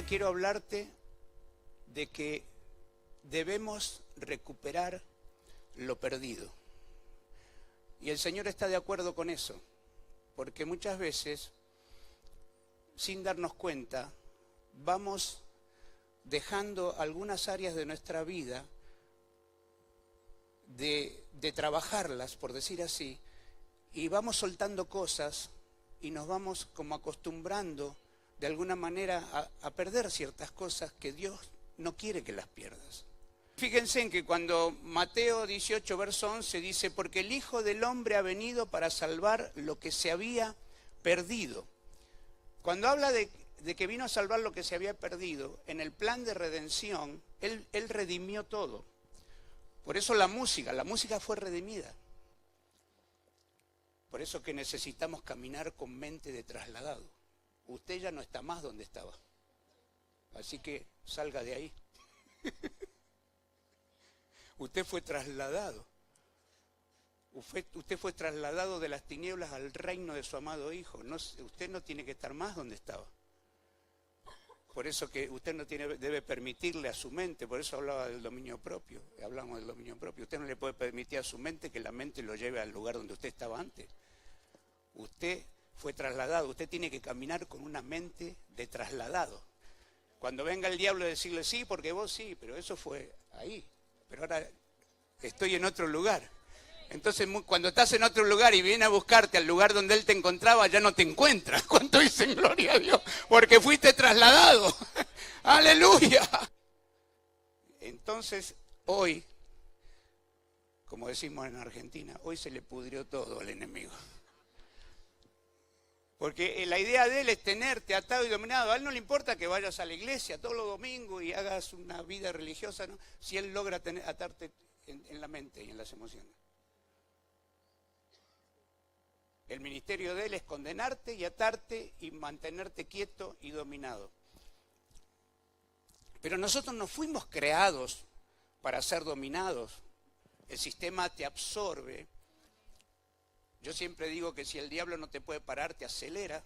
mañana quiero hablarte de que debemos recuperar lo perdido. Y el Señor está de acuerdo con eso, porque muchas veces, sin darnos cuenta, vamos dejando algunas áreas de nuestra vida de trabajarlas, por decir así, y vamos soltando cosas y nos vamos como acostumbrando de alguna manera a perder ciertas cosas que Dios no quiere que las pierdas. Fíjense en que cuando Mateo 18, verso 11 dice, porque el Hijo del Hombre ha venido para salvar lo que se había perdido. Cuando habla de que vino a salvar lo que se había perdido, en el plan de redención, Él redimió todo. Por eso la música fue redimida. Por eso que necesitamos caminar con mente de trasladado. Usted ya no está más donde estaba. Así que salga de ahí. Usted fue trasladado. Usted fue trasladado de las tinieblas al reino de su amado Hijo. No, usted no tiene que estar más donde estaba. Por eso que usted no debe permitirle a su mente, por eso hablaba del dominio propio, hablamos del dominio propio. Usted no le puede permitir a su mente que la mente lo lleve al lugar donde usted estaba antes. Usted fue trasladado, usted tiene que caminar con una mente de trasladado. Cuando venga el diablo a decirle sí, porque vos sí, pero eso fue ahí. Pero ahora estoy en otro lugar. Entonces, cuando estás en otro lugar y viene a buscarte al lugar donde él te encontraba, ya no te encuentras. ¿Cuánto dicen gloria a Dios? Porque fuiste trasladado. ¡Aleluya! Entonces, hoy, como decimos en Argentina, hoy se le pudrió todo al enemigo. Porque la idea de él es tenerte atado y dominado. A él no le importa que vayas a la iglesia todos los domingos y hagas una vida religiosa, ¿no? Si él logra atarte en la mente y en las emociones. El ministerio de él es condenarte y atarte y mantenerte quieto y dominado. Pero nosotros no fuimos creados para ser dominados. El sistema te absorbe. Yo siempre digo que si el diablo no te puede parar, te acelera.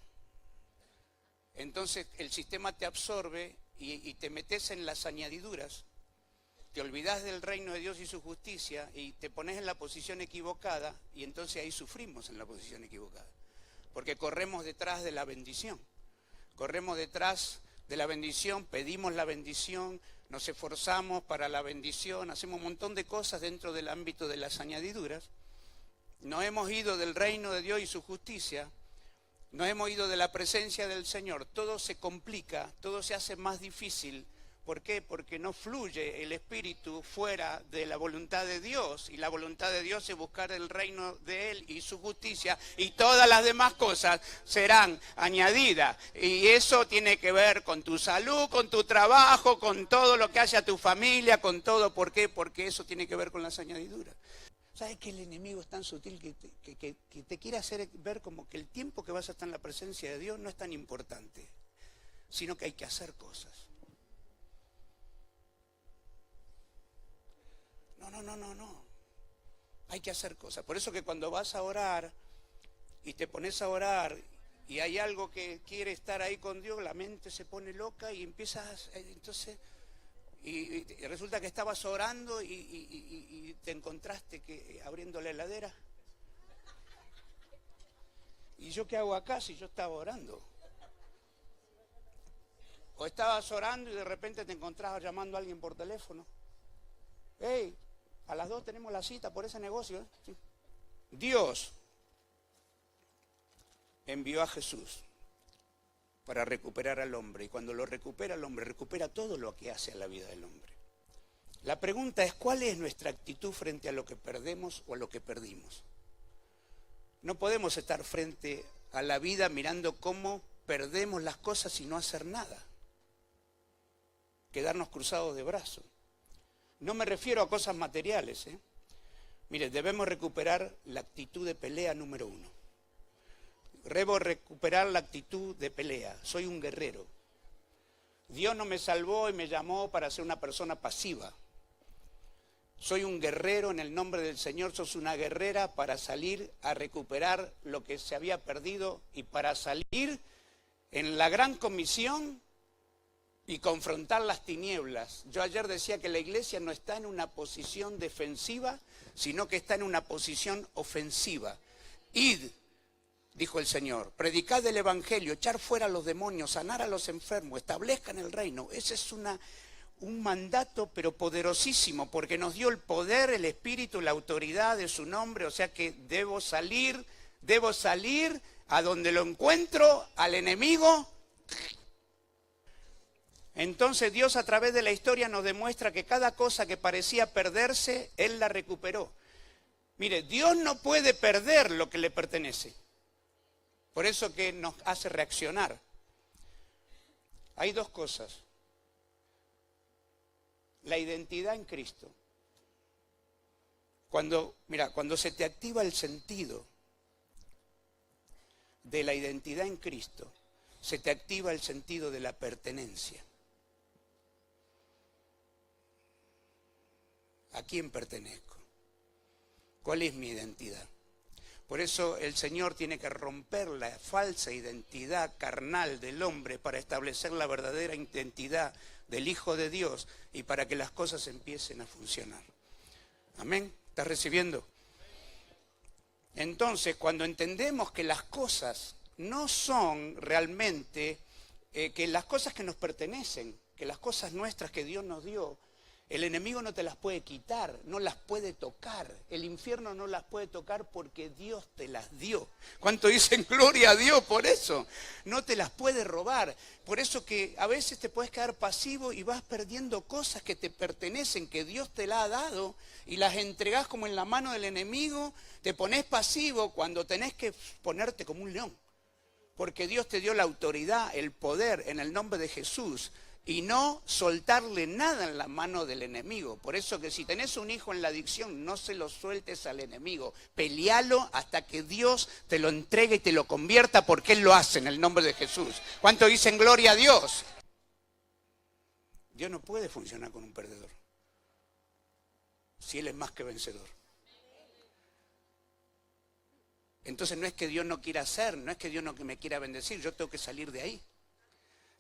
Entonces el sistema te absorbe y te metes en las añadiduras. Te olvidas del reino de Dios y su justicia y te pones en la posición equivocada y entonces ahí sufrimos en la posición equivocada. Porque corremos detrás de la bendición. Corremos detrás de la bendición, pedimos la bendición, nos esforzamos para la bendición, hacemos un montón de cosas dentro del ámbito de las añadiduras. Nos hemos ido del reino de Dios y su justicia, nos hemos ido de la presencia del Señor. Todo se complica, todo se hace más difícil. ¿Por qué? Porque no fluye el Espíritu fuera de la voluntad de Dios. Y la voluntad de Dios es buscar el reino de Él y su justicia. Y todas las demás cosas serán añadidas. Y eso tiene que ver con tu salud, con tu trabajo, con todo lo que hace a tu familia, con todo. ¿Por qué? Porque eso tiene que ver con las añadiduras. ¿Sabes que el enemigo es tan sutil que te quiere hacer ver como que el tiempo que vas a estar en la presencia de Dios no es tan importante, sino que hay que hacer cosas? No. Hay que hacer cosas. Por eso que cuando vas a orar y te pones a orar y hay algo que quiere estar ahí con Dios, la mente se pone loca y empiezas, entonces, y resulta que estabas orando y te encontraste que abriendo la heladera. ¿Y yo qué hago acá si yo estaba orando? O estabas orando y de repente te encontrabas llamando a alguien por teléfono. ¡Hey! A las 2 tenemos la cita por ese negocio, ¿eh? Sí. Dios envió a Jesús para recuperar al hombre. Y cuando lo recupera al hombre, recupera todo lo que hace a la vida del hombre. La pregunta es, ¿cuál es nuestra actitud frente a lo que perdemos o a lo que perdimos? No podemos estar frente a la vida mirando cómo perdemos las cosas y no hacer nada. Quedarnos cruzados de brazos. No me refiero a cosas materiales, ¿eh? Mire, debemos recuperar la actitud de pelea número 1. Debo recuperar la actitud de pelea. Soy un guerrero. Dios no me salvó y me llamó para ser una persona pasiva. Soy un guerrero en el nombre del Señor. Sos una guerrera para salir a recuperar lo que se había perdido y para salir en la gran comisión y confrontar las tinieblas. Yo ayer decía que la iglesia no está en una posición defensiva, sino que está en una posición ofensiva. Id, dijo el Señor, predicad el evangelio, echar fuera a los demonios, sanar a los enfermos, establezcan el reino. Ese es un mandato pero poderosísimo, porque nos dio el poder, el espíritu, la autoridad de su nombre. O sea que debo salir a donde lo encuentro, al enemigo. Entonces Dios a través de la historia nos demuestra que cada cosa que parecía perderse, Él la recuperó. Mire, Dios no puede perder lo que le pertenece. Por eso que nos hace reaccionar. Hay dos cosas. La identidad en Cristo. Cuando se te activa el sentido de la identidad en Cristo, se te activa el sentido de la pertenencia. ¿A quién pertenezco? ¿Cuál es mi identidad? Por eso el Señor tiene que romper la falsa identidad carnal del hombre para establecer la verdadera identidad del Hijo de Dios y para que las cosas empiecen a funcionar. ¿Amén? ¿Estás recibiendo? Entonces, cuando entendemos que las cosas no son realmente, que las cosas que nos pertenecen, que las cosas nuestras que Dios nos dio, el enemigo no te las puede quitar, no las puede tocar. El infierno no las puede tocar porque Dios te las dio. ¿Cuánto dicen gloria a Dios por eso? No te las puede robar. Por eso que a veces te puedes quedar pasivo y vas perdiendo cosas que te pertenecen, que Dios te las ha dado, y las entregás como en la mano del enemigo. Te pones pasivo cuando tenés que ponerte como un león. Porque Dios te dio la autoridad, el poder en el nombre de Jesús. Y no soltarle nada en la mano del enemigo. Por eso que si tenés un hijo en la adicción, no se lo sueltes al enemigo. Pelealo hasta que Dios te lo entregue y te lo convierta, porque Él lo hace en el nombre de Jesús. ¿Cuánto dicen gloria a Dios? Dios no puede funcionar con un perdedor, si Él es más que vencedor. Entonces no es que Dios no quiera hacer, no es que Dios no me quiera bendecir, yo tengo que salir de ahí.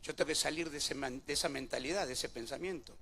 Yo tengo que salir de esa mentalidad, de ese pensamiento.